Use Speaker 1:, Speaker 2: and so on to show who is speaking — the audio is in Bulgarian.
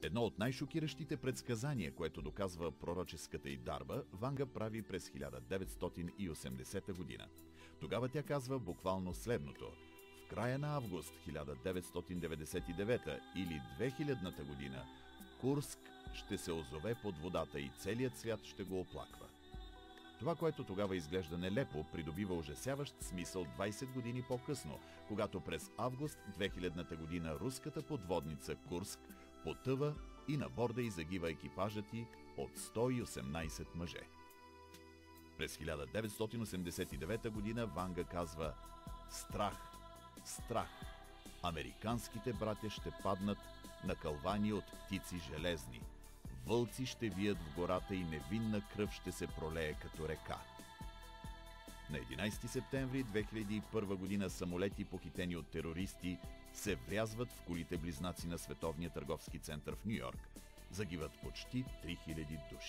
Speaker 1: Едно от най-шокиращите предсказания, което доказва пророческата й дарба, Ванга прави през 1980 година. Тогава тя казва буквално следното: в края на август 1999 или 2000 година Курск ще се озове под водата и целият свят ще го оплаква. Това, което тогава изглежда нелепо, придобива ужасяващ смисъл 20 години по-късно, когато през август 2000 година руската подводница Курск потъва и на борда й загива екипажът й от 118 мъже. През 1989 година Ванга казва: страх, страх! Американските братя ще паднат накълвани от птици железни. Вълци ще вият в гората и невинна кръв ще се пролее като река. На 11 септември 2001 година самолети, похитени от терористи, се врязват в колите близнаци на Световния търговски център в Ню Йорк. Загиват почти 3000 души.